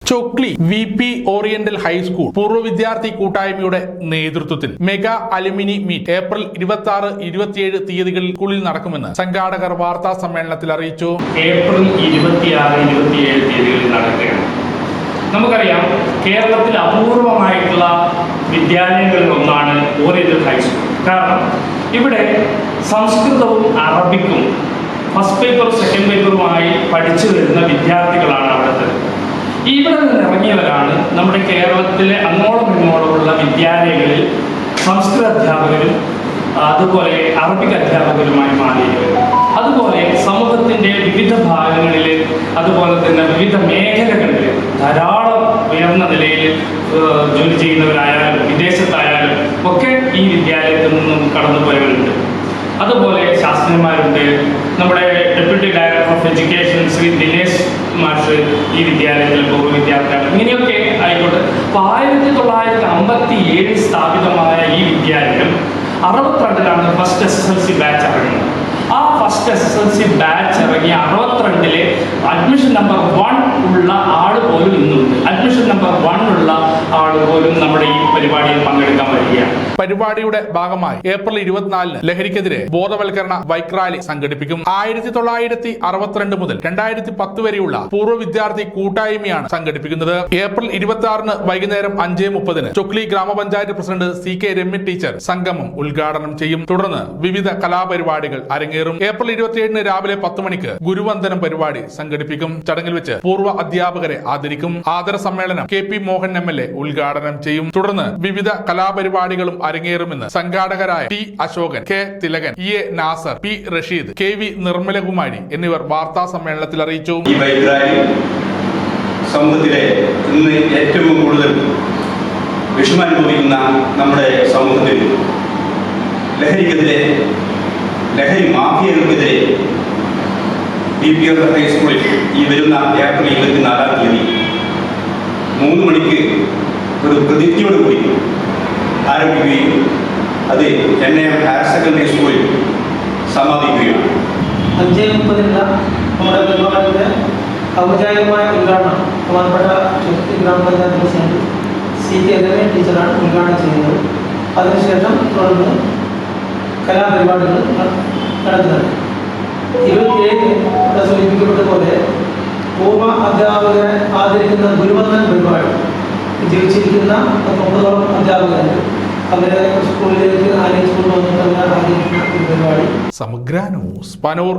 Chokli VP oriental high school പൂർവ്വ വിദ്യാർത്ഥി കൂട്ടായ്മയുടെ നേതൃത്വത്തിൽ മെഗാ അലുമിനി മീറ്റ് ഏപ്രിൽ 26, 27 തീയതികളിൽ സ്കൂളിൽ നടക്കുമെന്ന് സംഘാടകർ വാർത്താ സമ്മേളനത്തിൽ അറിയിച്ചു. ഏപ്രിൽ 26, 27 തീയതികളിൽ നടക്കുകയാണ്. നമുക്കറിയാം, കേരളത്തിൽ അപൂർവമായിട്ടുള്ള വിദ്യാലയങ്ങളിൽ ഒന്നാണ് ഓറിയന്റൽ ഹൈസ്കൂൾ. കാരണം ഇവിടെ സംസ്കൃതവും അറബിക്കും ഫസ്റ്റ് പേപ്പറും സെക്കൻഡ് പേപ്പറുമായി പഠിച്ചു വരുന്ന വിദ്യാർത്ഥികളാണ് അവിടുത്തെ. ഇവിടെ നിന്ന് ഇറങ്ങിയവരാണ് നമ്മുടെ കേരളത്തിലെ അങ്ങോളം ഇങ്ങോളമുള്ള വിദ്യാലയങ്ങളിൽ സംസ്കൃത അധ്യാപകരും അതുപോലെ അറബിക് അധ്യാപകരുമായി മാറിയത്. അതുപോലെ സമൂഹത്തിൻ്റെ വിവിധ ഭാഗങ്ങളിൽ അതുപോലെ തന്നെ വിവിധ മേഖലകളിൽ ധാരാളം ഉയർന്ന നിലയിൽ ജോലി ചെയ്യുന്നവരായാലും വിദേശത്തായാലും ഒക്കെ ഈ വിദ്യാലയത്തിൽ നിന്നും കടന്നുപോയവരുണ്ട്. അതുപോലെ ശാസ്ത്രജ്ഞന്മാരുണ്ട്. നമ്മുടെ deputy director of education Shri Dinesh മാഷ് ഈ വിദ്യാലയത്തിൽ പൂർവ്വ വിദ്യാർത്ഥിയാണ്. ഇങ്ങനെയൊക്കെ ആയിക്കോട്ടെ. അപ്പോൾ 1957 സ്ഥാപിതമായ ഈ വിദ്യാലയം 62ലാണ് ഫസ്റ്റ് SSLC ബാച്ച് ഇറങ്ങുന്നത്. ആ ഫസ്റ്റ് SSLC ബാച്ച് ഇറങ്ങിയ 62-ലെ അഡ്മിഷൻ നമ്പർ 1 ഉള്ള ആൾ പോലും ഇന്നുണ്ട്. അഡ്മിഷൻ നമ്പർ 1 ഉള്ള ആൾ പോലും നമ്മുടെ ഈ പരിപാടിയിൽ പങ്കെടുക്കാൻ വരികയാണ്. പരിപാടിയുടെ ഭാഗമായി ഏപ്രിൽ 24-ന് ലഹരിക്കെതിരെ ബോധവൽക്കരണ ബൈക്ക് റാലി സംഘടിപ്പിക്കും. 1962 മുതൽ 2010 വരെയുള്ള പൂർവ്വ വിദ്യാർത്ഥി കൂട്ടായ്മയാണ് സംഘടിപ്പിക്കുന്നത്. ഏപ്രിൽ 26-ന് വൈകുന്നേരം 5:30-ന് ചൊക്ലി ഗ്രാമപഞ്ചായത്ത് പ്രസിഡന്റ് CK രമ്യ ടീച്ചർ സംഗമം ഉദ്ഘാടനം ചെയ്യും. തുടർന്ന് വിവിധ കലാപരിപാടികൾ അരങ്ങേറും. ഏപ്രിൽ 27-ന് രാവിലെ 10 മണിക്ക് ഗുരുവന്ദനം പരിപാടി സംഘടിപ്പിക്കും. ചടങ്ങിൽ വെച്ച് പൂർവ്വ അധ്യാപകരെ ആദരിക്കും. ആദര സമ്മേളനം KP മോഹൻ MLA ഉദ്ഘാടനം ചെയ്യും. തുടർന്ന് വിവിധ കലാപരിപാടികളും അരങ്ങേറുമെന്ന് സംഘാടകരായ T Ashokan, K Thilakan, EA Nasar, P Rasheed, KV Nirmalakumari എന്നിവർ വാർത്താ സമ്മേളനത്തിൽ അറിയിച്ചു. ഈ ബൈക്ക് റാലി സമൂഹത്തിലെ ഇന്ന് ഏറ്റവും കൂടുതൽ വിഷമനുഭവിക്കുന്ന നമ്മുടെ സമൂഹത്തിൽ ലഹരിക്കെതിരെ, ലഹരി മാഫിയകൾക്കെതിരെ DPR ഹൈസ്കൂളിൽ ഈ വരുന്ന ഏപ്രിൽ 24-ാം തീയതി 3 മണിക്ക് ഒരു പ്രതിജ്ഞയോടുകൂടി ആരംഭിക്കുകയും അത് NAM ഹയർ സെക്കൻഡറി സ്കൂളിൽ സമാപിക്കുകയാണ്. 5:30 നമ്മുടെ പരിപാടിയുടെ ഔപചാരികമായ ഉദ്ഘാടനം ബഹുമാനപ്പെട്ട ഗ്രാമപഞ്ചായത്ത് പ്രസിഡന്റ് CK രമ്യ ടീച്ചറാണ് ഉദ്ഘാടനം ചെയ്യുന്നത്. അതിനുശേഷം തുടർന്ന് കലാപരിപാടികൾ നടത്തുന്നത്. 27 ഇവിടെ സൂചിപ്പിക്കപ്പെട്ടതുപോലെ പൂർവ്വ അധ്യാപകരെ ആദരിക്കുന്ന ഗുരുവന്ദൻ പരിപാടി ജീവിച്ചിരിക്കുന്ന 9 അധ്യാപകർ അവരെ സ്കൂളിലേക്ക് ആനയിച്ചുകൊണ്ട് വന്നിട്ട് അവരെ ആദരിക്കുന്ന ഒരു പരിപാടി. സമഗ്ര ന്യൂസ് പനൂർ.